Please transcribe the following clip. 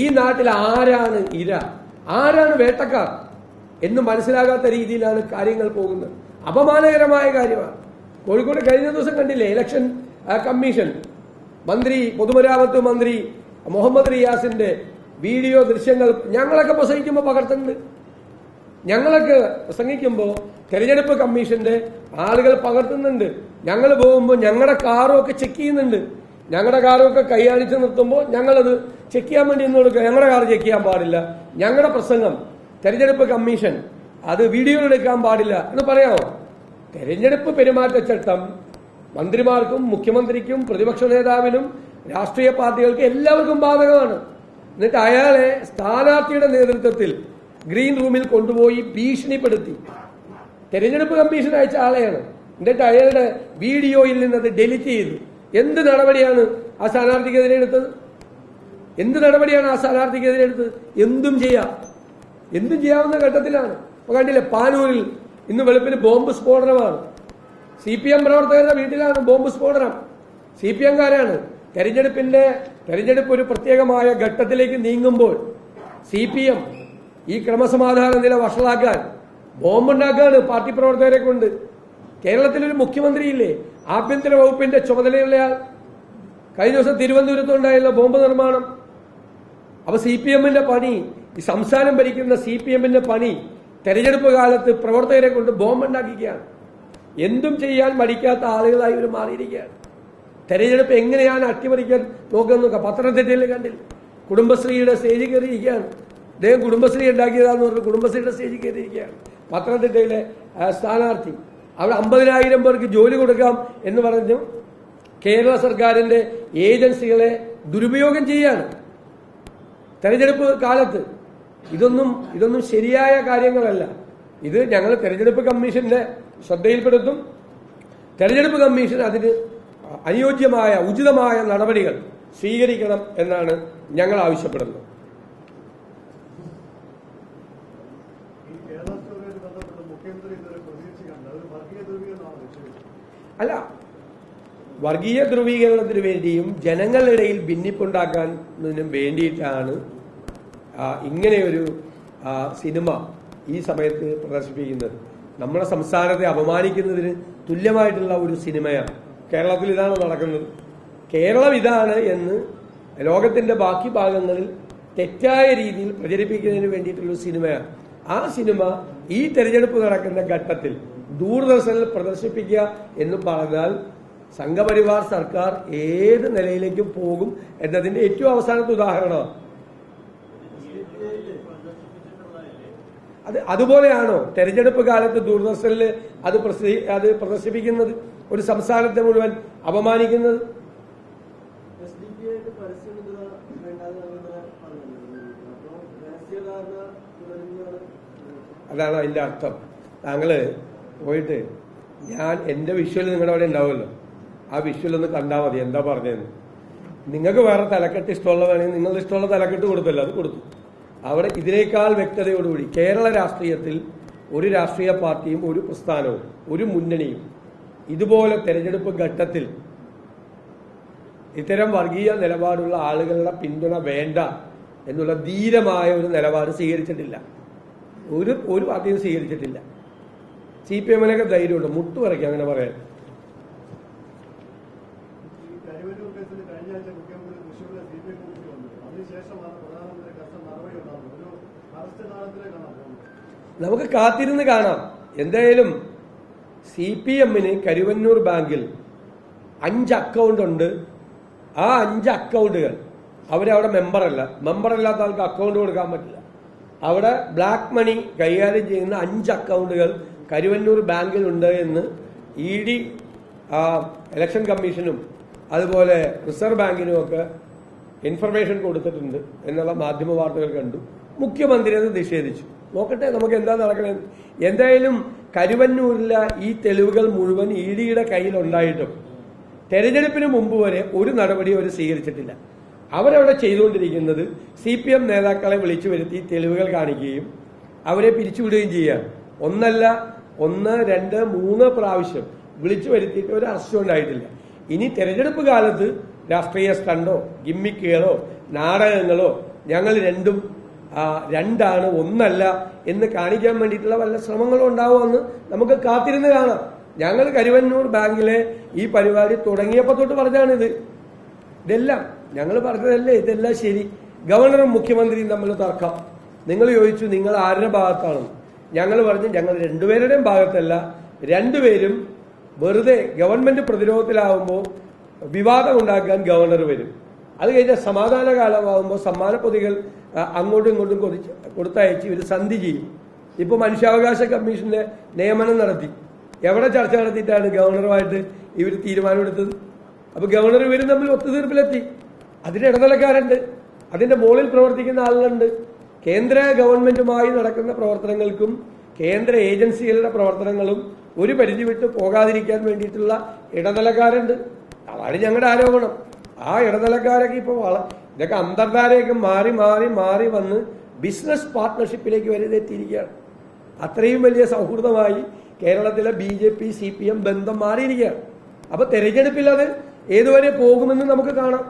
ഈ നാട്ടിൽ ആരാണ് ഇര, ആരാണ് വേട്ടക്കാർ എന്ന് മനസ്സിലാകാത്ത രീതിയിലാണ് കാര്യങ്ങൾ പോകുന്നത്. അപമാനകരമായ കാര്യമാണ്. കോഴിക്കോട് കഴിഞ്ഞ ദിവസം കണ്ടില്ലേ, ഇലക്ഷൻ കമ്മീഷൻ മന്ത്രി, പൊതുമരാമത്ത് മന്ത്രി മുഹമ്മദ് റിയാസിന്റെ വീഡിയോ ദൃശ്യങ്ങൾ ഞങ്ങളൊക്കെ പ്രസംഗിക്കുമ്പോൾ പകർത്തുന്നുണ്ട്. ഞങ്ങളൊക്കെ പ്രസംഗിക്കുമ്പോൾ തെരഞ്ഞെടുപ്പ് കമ്മീഷന്റെ ആളുകൾ പകർത്തുന്നുണ്ട്. ഞങ്ങൾ പോകുമ്പോൾ ഞങ്ങളുടെ കാറും ഒക്കെ ചെക്ക് ചെയ്യുന്നുണ്ട്. ഞങ്ങളുടെ കാറൊക്കെ കൈയാണിച്ച് നിർത്തുമ്പോൾ ഞങ്ങളത് ചെക്ക് ചെയ്യാൻ വേണ്ടി ഇന്ന് കൊടുക്കുക. ഞങ്ങളുടെ കാർ ചെക്ക് ചെയ്യാൻ പാടില്ല, ഞങ്ങളുടെ പ്രസംഗം തെരഞ്ഞെടുപ്പ് കമ്മീഷൻ അത് വീഡിയോ എടുക്കാൻ പാടില്ല എന്ന് പറയാമോ? തെരഞ്ഞെടുപ്പ് പെരുമാറ്റച്ചട്ടം മന്ത്രിമാർക്കും മുഖ്യമന്ത്രിക്കും പ്രതിപക്ഷ നേതാവിനും രാഷ്ട്രീയ പാർട്ടികൾക്ക് എല്ലാവർക്കും ബാധകമാണ്. എന്നിട്ട് അയാളെ സ്ഥാനാർത്ഥിയുടെ നേതൃത്വത്തിൽ ഗ്രീൻ റൂമിൽ കൊണ്ടുപോയി ഭീഷണിപ്പെടുത്തി. തെരഞ്ഞെടുപ്പ് കമ്മീഷൻ അയച്ച ആളെയാണ്. എന്നിട്ട് അയാളുടെ വീഡിയോയിൽ നിന്നത് ഡിലീറ്റ് ചെയ്തു. എന്ത് നടപടിയാണ് ആ സ്ഥാനാർത്ഥിക്കെതിരെ എടുത്തത്? എന്ത് നടപടിയാണ് ആ സ്ഥാനാർത്ഥിക്കെതിരെ എടുത്തത്? എന്തും ചെയ്യാവുന്ന ഘട്ടത്തിലാണ്. കണ്ടില്ലേ, പാനൂരിൽ ഇന്ന് വെളുപ്പിന് ബോംബ് സ്ഫോടനമാണ്. CPM പ്രവർത്തകരുടെ വീട്ടിലാണ് ബോംബ് സ്ഫോടനം. CPM-കാരാണ്. തെരഞ്ഞെടുപ്പ് ഒരു പ്രത്യേകമായ ഘട്ടത്തിലേക്ക് നീങ്ങുമ്പോൾ CPM ഈ ക്രമസമാധാന നില വഷളാക്കാൻ ബോംബുണ്ടാക്കാണ് പാർട്ടി പ്രവർത്തകരെ കൊണ്ട്. കേരളത്തിലൊരു മുഖ്യമന്ത്രിയില്ലേ, ആഭ്യന്തര വകുപ്പിന്റെ ചുമതലയുള്ളയാൾ. കഴിഞ്ഞ ദിവസം തിരുവനന്തപുരത്തുണ്ടായല്ലോ ബോംബ് നിർമ്മാണം. അപ്പൊ CPM-ന്റെ പണി, ഈ സംസ്ഥാനം ഭരിക്കുന്ന CPM-ന്റെ പണി തെരഞ്ഞെടുപ്പ് കാലത്ത് പ്രവർത്തകരെ കൊണ്ട് ബോംബുണ്ടാക്കിക്കുകയാണ്. എന്തും ചെയ്യാൻ മടിക്കാത്ത ആളുകളായി ഇവർ മാറിയിരിക്കുകയാണ്. തെരഞ്ഞെടുപ്പ് എങ്ങനെയാണ് അട്ടിമറിക്കാൻ നോക്കുക. പത്തനംതിട്ടയിൽ കണ്ടില്ല, കുടുംബശ്രീയുടെ സ്റ്റേജിൽ കയറിയിരിക്കുകയാണ്. അദ്ദേഹം കുടുംബശ്രീ ഉണ്ടാക്കിയതാന്ന് പറഞ്ഞ് കുടുംബശ്രീയുടെ സ്റ്റേജിൽ കയറിയിരിക്കുകയാണ് പത്തനംതിട്ടയിലെ സ്ഥാനാർത്ഥി. അവിടെ 50,000 പേർക്ക് ജോലി കൊടുക്കാം എന്ന് പറഞ്ഞു കേരള സർക്കാരിന്റെ ഏജൻസികളെ ദുരുപയോഗം ചെയ്യാണ് തെരഞ്ഞെടുപ്പ് കാലത്ത്. ഇതൊന്നും ശരിയായ കാര്യങ്ങളല്ല. ഇത് ഞങ്ങൾ തെരഞ്ഞെടുപ്പ് കമ്മീഷന്റെ ശ്രദ്ധയിൽപ്പെടുത്തും. തെരഞ്ഞെടുപ്പ് കമ്മീഷൻ അതിന് അനുയോജ്യമായ ഉചിതമായ നടപടികൾ സ്വീകരിക്കണം എന്നാണ് ഞങ്ങൾ ആവശ്യപ്പെടുന്നത്. അല്ല, വർഗീയ ധ്രുവീകരണത്തിന് വേണ്ടിയും ജനങ്ങളിടയിൽ ഭിന്നിപ്പുണ്ടാക്കാനും വേണ്ടിയിട്ടാണ് ഇങ്ങനെയൊരു സിനിമ ഈ സമയത്ത് പ്രദർശിപ്പിക്കുന്നത്. നമ്മുടെ സംസ്ഥാനത്തെ അപമാനിക്കുന്നതിന് തുല്യമായിട്ടുള്ള ഒരു സിനിമയാണ്. കേരളത്തിൽ ഇതാണ് നടക്കുന്നത്. കേരളം ഇതാണ് എന്ന് ലോകത്തിന്റെ ബാക്കി ഭാഗങ്ങളിൽ തെറ്റായ രീതിയിൽ പ്രചരിപ്പിക്കുന്നതിന് വേണ്ടിയിട്ടുള്ള സിനിമയാണ്. ആ സിനിമ ഈ തെരഞ്ഞെടുപ്പ് നടക്കുന്ന ഘട്ടത്തിൽ ദൂരദർശനിൽ പ്രദർശിപ്പിക്കുക എന്ന് പറഞ്ഞാൽ സംഘപരിവാർ സർക്കാർ ഏത് നിലയിലേക്കും പോകും എന്നതിന്റെ ഏറ്റവും അവസാനത്തെ ഉദാഹരണമാണ്. അതുപോലെയാണോ തെരഞ്ഞെടുപ്പ് കാലത്ത് ദൂരദർശനിൽ അത് പ്രദർശിപ്പിക്കുന്നത്, ഒരു സംസ്ഥാനത്തെ മുഴുവൻ അപമാനിക്കുന്നത്? അതാണ് അതിന്റെ അർത്ഥം. താങ്കള് പോയിട്ട് എന്റെ വിഷ്വൽ നിങ്ങളുടെ അവിടെ ഉണ്ടാവുമല്ലോ, ആ വിഷ്വൽ ഒന്ന് കണ്ടാൽ മതി എന്താ പറഞ്ഞതെന്ന്. നിങ്ങൾക്ക് വേറെ തലക്കെട്ട് ഇഷ്ടമുള്ള വേണമെങ്കിൽ നിങ്ങളുടെ ഇഷ്ടമുള്ള തലക്കെട്ട് കൊടുത്തല്ലോ, അത് കൊടുത്തു. അവിടെ ഇതിനേക്കാൾ വ്യക്തതയോടുകൂടി കേരള രാഷ്ട്രീയത്തിൽ ഒരു രാഷ്ട്രീയ പാർട്ടിയും ഒരു പ്രസ്ഥാനവും ഒരു മുന്നണിയും ഇതുപോലെ തെരഞ്ഞെടുപ്പ് ഘട്ടത്തിൽ ഇത്തരം വർഗീയ നിലപാടുള്ള ആളുകളുടെ പിന്തുണ വേണ്ട എന്നുള്ള ധീരമായ ഒരു നിലപാട് സ്വീകരിച്ചിട്ടില്ല. ഒരു പാർട്ടിയും സ്വീകരിച്ചിട്ടില്ല. CPM-നൊക്കെ ധൈര്യമുണ്ട് മുട്ടുപറയ്ക്കുക അങ്ങനെ പറയാൻ. നമുക്ക് കാത്തിരുന്ന് കാണാം. എന്തായാലും CPM-ന് കരുവന്നൂർ ബാങ്കിൽ 5 അക്കൗണ്ട് ഉണ്ട്. ആ 5 അക്കൗണ്ടുകൾ അവരവിടെ മെമ്പറല്ലാത്ത ആൾക്ക് അക്കൗണ്ട് കൊടുക്കാൻ പറ്റില്ല. അവിടെ ബ്ലാക്ക് മണി കൈകാര്യം ചെയ്യുന്ന 5 അക്കൗണ്ടുകൾ കരുവന്നൂർ ബാങ്കിലുണ്ട് എന്ന് ED ഇലക്ഷൻ കമ്മീഷനും അതുപോലെ റിസർവ് ബാങ്കിനും ഒക്കെ ഇൻഫർമേഷൻ കൊടുത്തിട്ടുണ്ട് എന്നുള്ള മാധ്യമ വാർത്തകൾ കണ്ടു. മുഖ്യമന്ത്രി അത് നിഷേധിച്ചു. നോക്കട്ടെ നമുക്ക് എന്താ നടക്കണത്. എന്തായാലും കരുവന്നൂരിലെ ഈ തെളിവുകൾ മുഴുവൻ ED-യുടെ കയ്യിലുണ്ടായിട്ടും തെരഞ്ഞെടുപ്പിന് മുമ്പ് വരെ ഒരു നടപടി അവർ സ്വീകരിച്ചിട്ടില്ല. അവരവിടെ ചെയ്തുകൊണ്ടിരിക്കുന്നത് CPM നേതാക്കളെ വിളിച്ചു വരുത്തി തെളിവുകൾ കാണിക്കുകയും അവരെ പിരിച്ചുവിടുകയും ചെയ്യുകയാണ്. 1, 2, 3 പ്രാവശ്യം വിളിച്ചു വരുത്തിയിട്ട് ഒരു അറസ്റ്റും ഉണ്ടായിട്ടില്ല. ഇനി തെരഞ്ഞെടുപ്പ് കാലത്ത് രാഷ്ട്രീയ സ്റ്റണ്ടോ ഗിമ്മിക്കുകളോ നാടകങ്ങളോ ഞങ്ങൾ രണ്ടാണ് ഒന്നല്ല എന്ന് കാണിക്കാൻ വേണ്ടിയിട്ടുള്ള വല്ല ശ്രമങ്ങളും ഉണ്ടാവുമെന്ന് നമുക്ക് കാത്തിരുന്ന് കാണാം. ഞങ്ങൾ കരുവന്നൂർ ബാങ്കിലെ ഈ പരിപാടി തുടങ്ങിയപ്പോൾ തൊട്ട് പറഞ്ഞാണിത്. ഇതെല്ലാം ഞങ്ങൾ പറഞ്ഞതല്ലേ, ഇതെല്ലാം ശരി. ഗവർണറും മുഖ്യമന്ത്രിയും തമ്മിൽ തർക്കം. നിങ്ങൾ ചോദിച്ചു നിങ്ങൾ ആരുടെ ഭാഗത്താണെന്ന്. ഞങ്ങൾ പറഞ്ഞു ഞങ്ങൾ രണ്ടുപേരുടെയും ഭാഗത്തല്ല. രണ്ടുപേരും വെറുതെ ഗവൺമെന്റ് പ്രതിരോധത്തിലാവുമ്പോൾ വിവാദം ഉണ്ടാക്കാൻ ഗവർണർ വരും. അത് കഴിഞ്ഞ സമാധാന കാലമാകുമ്പോൾ സമ്മാന പൊതികൾ അങ്ങോട്ടും ഇങ്ങോട്ടും കൊടുത്തയച്ച് ഇവർ സന്ധി ചെയ്യും. ഇപ്പൊ മനുഷ്യാവകാശ കമ്മീഷന്റെ നിയമനം നടത്തി. എവിടെ ചർച്ച നടത്തിയിട്ടാണ് ഗവർണറുമായിട്ട് ഇവർ തീരുമാനമെടുത്തത്? അപ്പൊ ഗവർണർ ഇവരും തമ്മിൽ ഒത്തുതീർപ്പിലെത്തി. അതിന് ഇടനിലക്കാരുണ്ട്, അതിന്റെ മുകളിൽ പ്രവർത്തിക്കുന്ന ആളുകളുണ്ട്. കേന്ദ്ര ഗവൺമെന്റുമായി നടക്കുന്ന പ്രവർത്തനങ്ങൾക്കും കേന്ദ്ര ഏജൻസികളുടെ പ്രവർത്തനങ്ങളും ഒരു പരിധി വിട്ട് പോകാതിരിക്കാൻ വേണ്ടിയിട്ടുള്ള ഇടനിലക്കാരുണ്ട്. അതാണ് ഞങ്ങളുടെ ആരോപണം. ആ ഇടനിലക്കാരൊക്കെ ഇപ്പൊ ഇതൊക്കെ അന്തർധാരയൊക്കെ മാറി മാറി മാറി വന്ന് ബിസിനസ് പാർട്ട്ണർഷിപ്പിലേക്ക് വരെ എത്തിയിരിക്കുകയാണ്. അത്രയും വലിയ സൗഹൃദമായി കേരളത്തിലെ BJP CPM ബന്ധം മാറിയിരിക്കുകയാണ്. അപ്പൊ തെരഞ്ഞെടുപ്പിൽ അത് ഏതുവരെ പോകുമെന്ന് നമുക്ക് കാണാം.